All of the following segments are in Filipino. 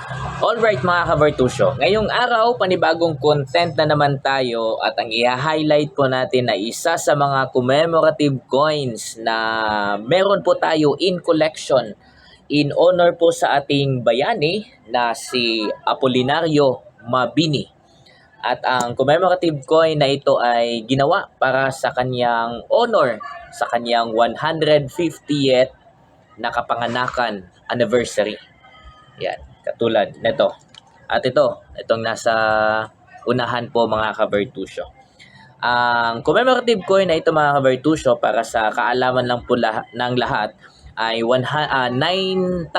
Alright mga kabartusyo, ngayong araw panibagong content na naman tayo at ang i-highlight po natin na isa sa mga commemorative coins na meron po tayo in collection in honor po sa ating bayani na si Apolinario Mabini. At ang commemorative coin na ito ay ginawa para sa kanyang honor sa kanyang 150th na kapanganakan anniversary. Yan, katulad nito. At itong nasa unahan po mga kabartusyo. Ang commemorative coin na ito mga kabartusyo para sa kaalaman lang po ng lahat ay 9,800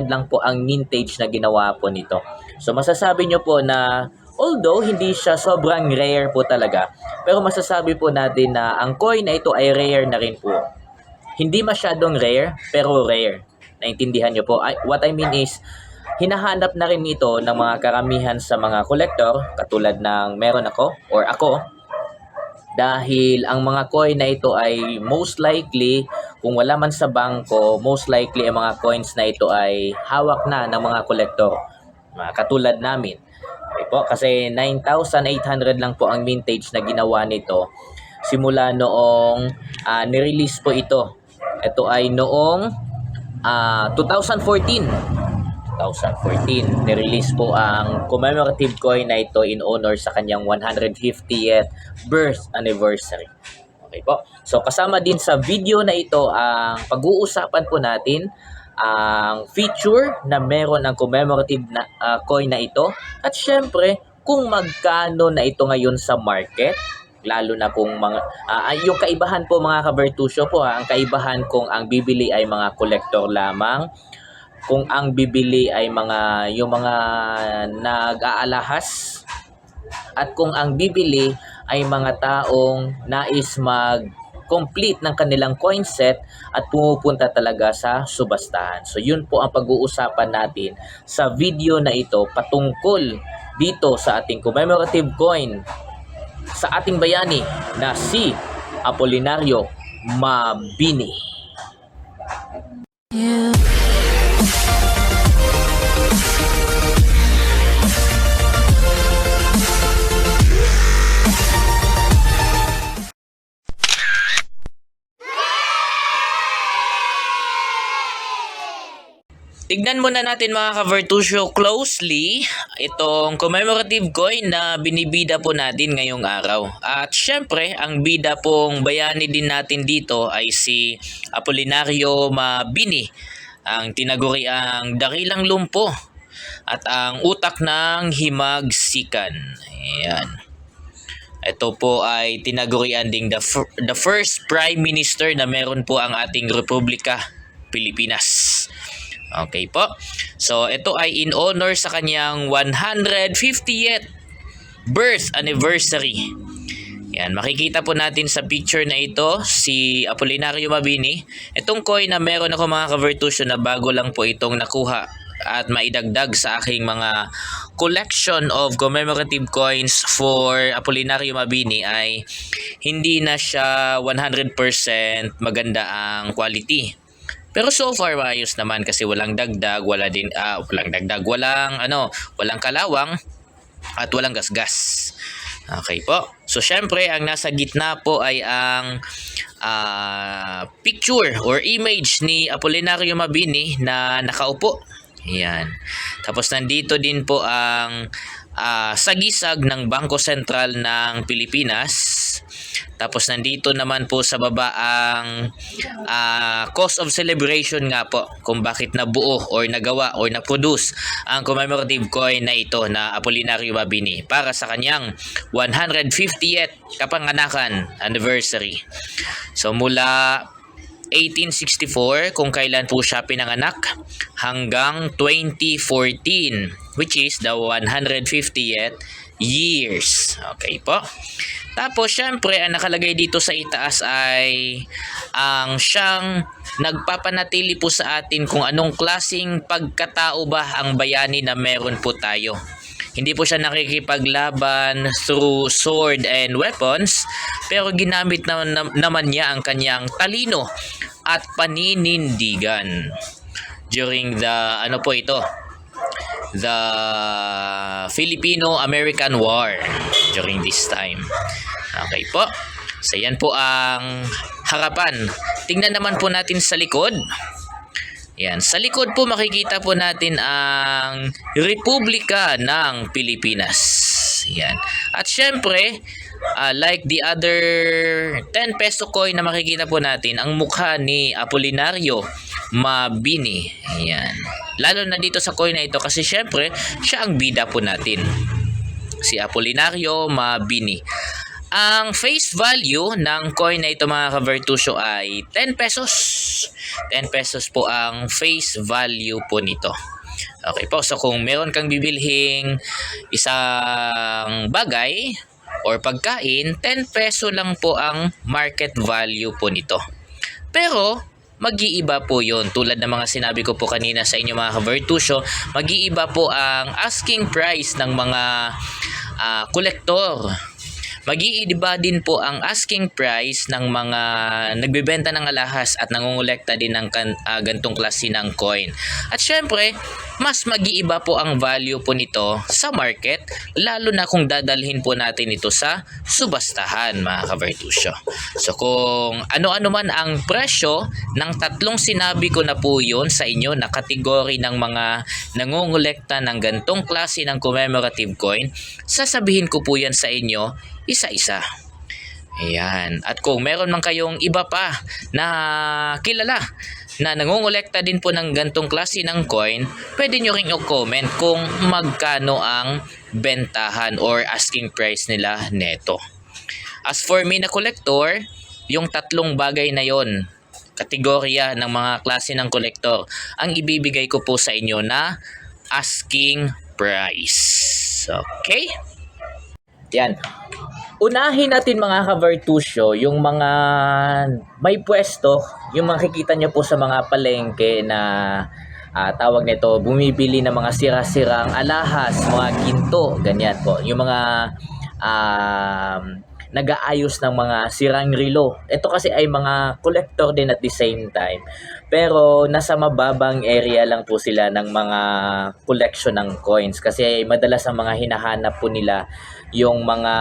lang po ang mintage na ginawa po nito. So masasabi nyo po na although hindi siya sobrang rare po talaga, pero masasabi po natin na ang coin na ito ay rare na rin po. Hindi masyadong rare, pero rare. Naintindihan nyo po? What I mean is, hinahanap na rin ito ng mga karamihan sa mga collector, katulad ng meron ako, or ako, dahil ang mga coin na ito ay most likely, kung wala man sa bangko, most likely ang mga coins na ito ay hawak na ng mga collector, katulad namin. Okay po, kasi 9,800 lang po ang mintage na ginawa nito simula noong nirelease po ito. Ito ay noong 2014. Nirelease po ang commemorative coin na ito in honor sa kanyang 150th birth anniversary. Okay po. So kasama din sa video na ito ang pag-uusapan po natin ang feature na meron ang commemorative na, coin na ito at syempre kung magkano na ito ngayon sa market. Lalo na kung mga yung kaibahan po mga kabartusyo po ang kaibahan kung ang bibili ay mga kolektor lamang, kung ang bibili ay yung mga nag-aalahas, at kung ang bibili ay mga taong nais mag-complete ng kanilang coin set at pumupunta talaga sa subastahan. So yun po ang pag-uusapan natin sa video na ito patungkol dito sa ating commemorative coin sa ating bayani na si Apolinario Mabini. Tignan muna natin mga kabartusyo closely itong commemorative coin na binibida po natin ngayong araw. At syempre, ang bida pong bayani din natin dito ay si Apolinario Mabini, ang tinaguriang dakilang lumpo at ang utak ng himagsikan. Ayan. Ito po ay tinagurian ding the first prime minister na meron po ang ating Republika Pilipinas. Okay po. So ito ay in honor sa kanyang 150th birth anniversary. Yan, makikita po natin sa picture na ito si Apolinario Mabini. Itong coin na meron ako mga kabartusyo na bago lang po itong nakuha at maidagdag sa aking mga collection of commemorative coins for Apolinario Mabini ay hindi na siya 100% maganda ang quality. Pero so far maayos naman kasi walang dagdag, walang kalawang at walang gasgas. Okay po. So syempre ang nasa gitna po ay ang picture or image ni Apolinario Mabini na nakaupo. Ayan. Tapos nandito din po ang sagisag ng Bangko Sentral ng Pilipinas. Tapos nandito naman po sa baba ang cause of celebration nga po kung bakit nabuo or nagawa or na-produce ang commemorative coin na ito na Apolinario Mabini para sa kanyang 150th kapanganakan anniversary. So mula 1864 kung kailan po siya pinanganak hanggang 2014 which is the 150th years. Okay po. Tapos syempre ang nakalagay dito sa itaas ay ang siyang nagpapanatili po sa atin kung anong klasing pagkatao ba ang bayani na meron po tayo. Hindi po siya nakikipaglaban through sword and weapons, pero ginamit naman niya ang kanyang talino at paninindigan during the the Filipino-American War during this time. Okay po. So yan po ang harapan. Tingnan naman po natin sa likod. Yan. Sa likod po makikita po natin ang Republika ng Pilipinas. Yan. At syempre, like the other 10 peso coin na makikita po natin, ang mukha ni Apolinario Mabini. Yan. Lalo na dito sa coin na ito kasi syempre, siya ang bida po natin. Si Apolinario Mabini. Ang face value ng coin na ito mga ka-Virtusio ay 10 pesos. 10 pesos po ang face value po nito. Okay po, so kung meron kang bibilhing isang bagay or pagkain, 10 peso lang po ang market value po nito. Pero mag-iiba po yun. Tulad ng mga sinabi ko po kanina sa inyo mga ka-Virtusio, mag-iiba po ang asking price ng mga kolektor. Mag-iiba din po ang asking price ng mga nagbebenta ng alahas at nangongolekta din ng gantong klase ng coin. At syempre, mas mag-iiba po ang value po nito sa market, lalo na kung dadalhin po natin ito sa subastahan mga ka-Virtusio. So kung ano-ano man ang presyo ng tatlong sinabi ko na po yun sa inyo na kategory ng mga nangongolekta ng gantong klase ng commemorative coin, sasabihin ko po yan sa inyo isa-isa. Ayan. At kung meron man kayong iba pa na kilala na nangongolekta din po ng gantong klase ng coin, pwede nyo ring i-comment kung magkano ang bentahan or asking price nila neto. As for me na collector, yung tatlong bagay na yon, kategorya ng mga klase ng collector, ang ibibigay ko po sa inyo na asking price. Okay? Yan. Unahin natin mga ka-Virtusio, yung mga may pwesto, yung makikita nyo po sa mga palengke na tawag nito, bumibili ng mga sira-sirang alahas, mga ginto, ganyan po. Yung mga nag-aayos ng mga sirang relo. Ito kasi ay mga collector din at the same time. Pero nasa mababang area lang po sila ng mga collection ng coins. Kasi madalas ang mga hinahanap po nila yung mga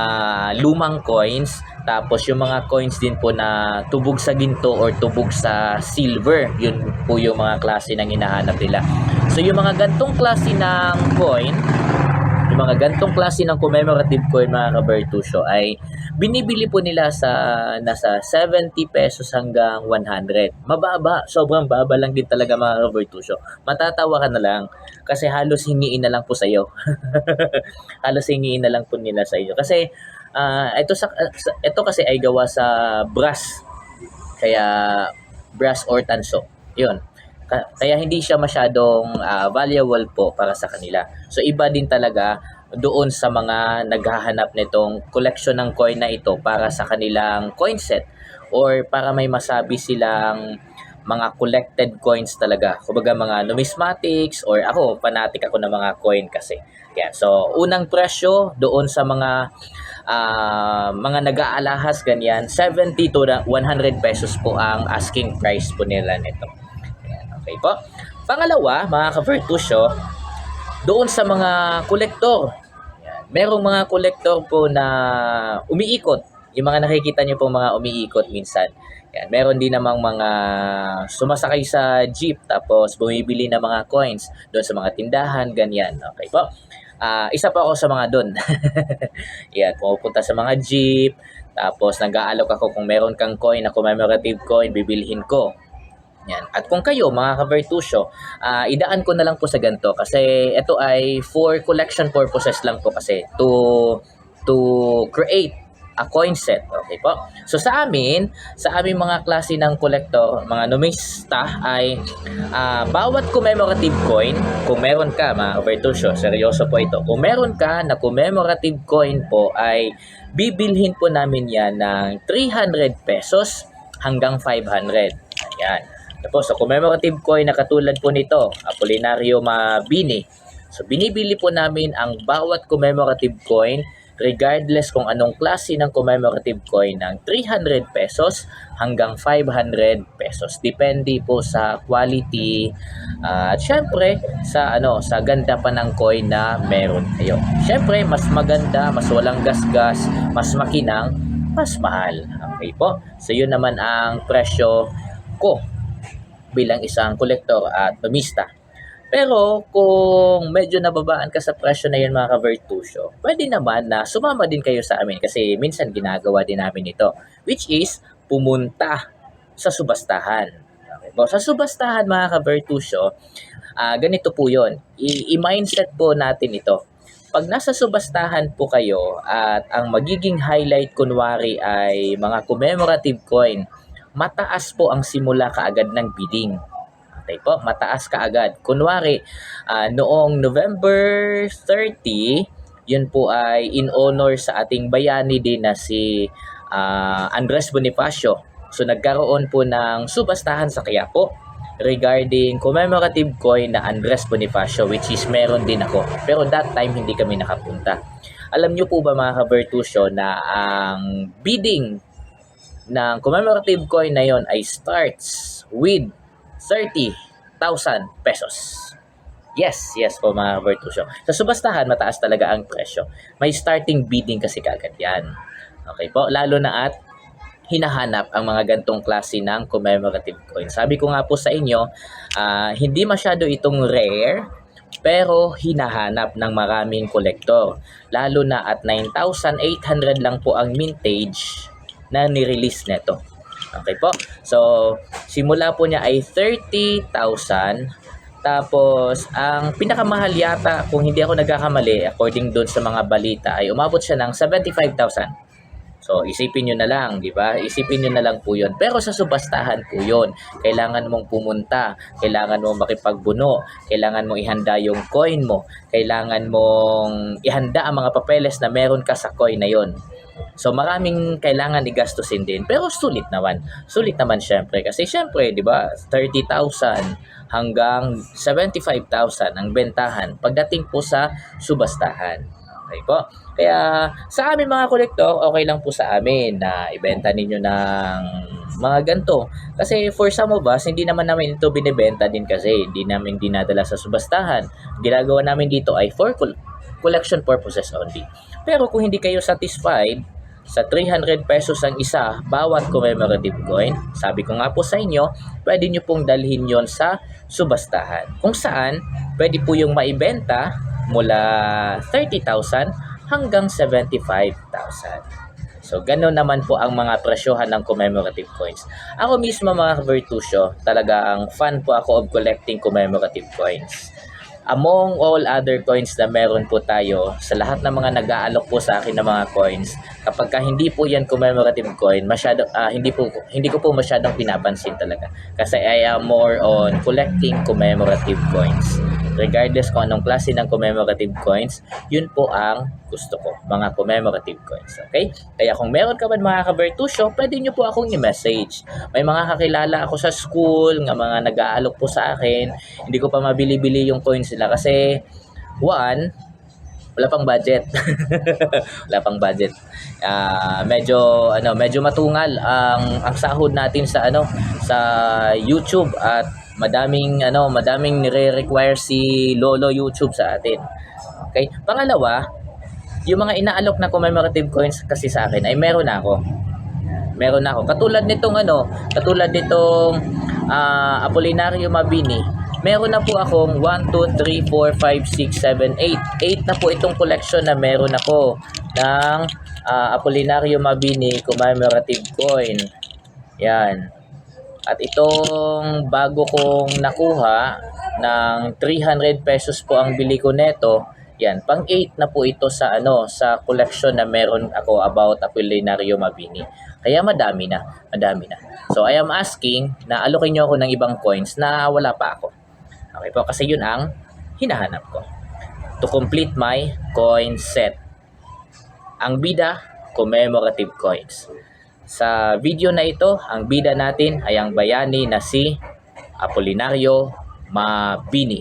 lumang coins, tapos yung mga coins din po na tubog sa ginto or tubog sa silver, yun po yung mga klase ng hinahanap nila. So yung mga gantong klase ng coin, yung mga gantong klase ng commemorative coin mga ka-Virtusio ay binibili po nila sa nasa 70 pesos hanggang 100. Mababa, sobrang baba lang din talaga mga ka-Virtusio. Matatawa ka na lang kasi halos hingiin na lang po sa iyo. Halos hingiin na lang po nila sa iyo. Kasi ito kasi ay gawa sa brass. Kaya brass or tanso. 'Yun. Kaya hindi siya masyadong valuable po para sa kanila. So iba din talaga doon sa mga naghahanap nitong collection ng coin na ito para sa kanilang coin set or para may masabi silang mga collected coins talaga. Kumbaga mga numismatics or ako, fanatic ako ng mga coin kasi. Yan. So unang presyo doon sa mga nag-aalahas ganyan, 70 to 100 pesos po ang asking price po nila nito. Okay po. Pangalawa, mga ka-Virtusio, doon sa mga kolektor. Merong mga kolektor po na umiikot. Yung mga nakikita nyo po mga umiikot minsan. Yan. Meron din namang mga sumasakay sa jeep tapos bumibili ng mga coins doon sa mga tindahan, ganyan. Okay po. Isa pa ako sa mga doon. Yan, pumupunta sa mga jeep, tapos nag-aalok ako kung meron kang coin na commemorative coin, bibilhin ko. Yan. At kung kayo mga ka-Virtusio, idaan ko na lang po sa ganito kasi ito ay for collection purposes lang po kasi to create a coin set. Okay po. So sa aming mga klase ng collector, mga numista ay bawat commemorative coin, kung meron ka mga ka-Virtusio, seryoso po ito. Kung meron ka na commemorative coin po ay bibilhin po namin yan ng 300 pesos hanggang 500. Ayan. Tapos, sa commemorative coin na katulad po nito, Apolinario Mabini. So, binibili po namin ang bawat commemorative coin regardless kung anong klase ng commemorative coin ng 300 pesos hanggang 500 pesos. Depende po sa quality at syempre sa ganda pa ng coin na meron kayo. Syempre, mas maganda, mas walang gasgas, mas makinang, mas mahal. Okay po? So yun naman ang presyo ko bilang isang kolektor at tumista. Pero kung medyo nababaan ka sa presyo na yun mga ka-Vertusio, pwede naman na sumama din kayo sa amin kasi minsan ginagawa din namin ito, which is pumunta sa subastahan. Okay po? Sa subastahan mga ka-Vertusio, ganito po yun. I-mindset po natin ito. Pag nasa subastahan po kayo at ang magiging highlight kunwari ay mga commemorative coin, mataas po ang simula kaagad ng bidding. Okay po, mataas kaagad. Kunwari, noong November 30, yun po ay in honor sa ating bayani din na si Andres Bonifacio. So nagkaroon po ng subastahan sa Quiapo regarding commemorative coin na Andres Bonifacio, which is meron din ako. Pero that time hindi kami nakapunta. Alam niyo po ba mga ka-Vertusio na ang bidding ng commemorative coin na yon ay starts with 30,000 pesos. Yes po mga Vertusio. Sa subastahan, mataas talaga ang presyo. May starting bidding kasi kagad yan. Okay po, lalo na at hinahanap ang mga gantong klase ng commemorative coin. Sabi ko nga po sa inyo, hindi masyado itong rare, pero hinahanap ng maraming kolektor. Lalo na at 9,800 lang po ang mintage na nirelease neto. Okay po. So, simula po niya ay 30,000. Tapos, ang pinakamahal yata, kung hindi ako nagkakamali, according doon sa mga balita, ay umabot siya ng 75,000. So, isipin nyo na lang, di ba? Isipin nyo na lang po yun. Pero sa subastahan po yun. Kailangan mong pumunta, kailangan mong makipagbuno, kailangan mong ihanda yung coin mo, kailangan mong ihanda ang mga papeles na meron ka sa coin na yun. So maraming kailangan igastusin din, pero sulit naman. Sulit naman syempre kasi syempre, 'di ba? 30,000 hanggang 75,000 ang bentahan pagdating po sa subastahan. Okay po? Kaya sa amin mga kolektor, okay lang po sa amin na ibenta ninyo ng mga ganito. Kasi for some of us, hindi naman namin ito binibenta din kasi hindi namin dinadala sa subastahan. Ginagawa namin dito ay for collection purposes only. Pero kung hindi kayo satisfied sa 300 pesos ang isa bawat commemorative coin, sabi ko nga po sa inyo, pwede nyo pong dalhin yon sa subastahan. Kung saan, pwede po yung maibenta mula 30,000 hanggang 75,000. So, gano'n naman po ang mga presyohan ng commemorative coins. Ako mismo mga Vertusio, talaga ang fan po ako of collecting commemorative coins. Among all other coins na meron po tayo, sa lahat ng mga nag-aalok po sa akin ng mga coins, kapag hindi po yan commemorative coin, hindi ko po masyadong pinapansin talaga. Kasi I am more on collecting commemorative coins. Regardless kung anong klase ng commemorative coins, yun po ang gusto ko, mga commemorative coins. Okay? Kaya kung meron ka man mga ka-Vertusio, pwede nyo po akong i-message. May mga kakilala ako sa school, nga mga nag-aalok po sa akin, hindi ko pa mabili-bili yung coins nila kasi, one, wala pang budget. Wala pang budget. Medyo matungal ang sahod natin sa YouTube at madaming nire-require si Lolo YouTube sa atin. Okay? Pangalawa, yung mga inaalok na commemorative coins kasi sa akin ay meron na ako. Katulad nitong Apolinario Mabini. Meron na po akong 1, 2, 3, 4, 5, 6, 7, 8. 8 na po itong collection na meron ako ng Apolinario Mabini commemorative coin. Yan. At itong bago kong nakuha ng 300 pesos po ang bili ko neto. Yan, pang 8 na po ito sa collection na meron ako about Apolinario Mabini. Kaya madami na. So I am asking na alokin niyo ako ng ibang coins na wala pa ako. Okay po, kasi yun ang hinahanap ko. To complete my coin set. Ang bida, commemorative coins. Sa video na ito, ang bida natin ay ang bayani na si Apolinario Mabini.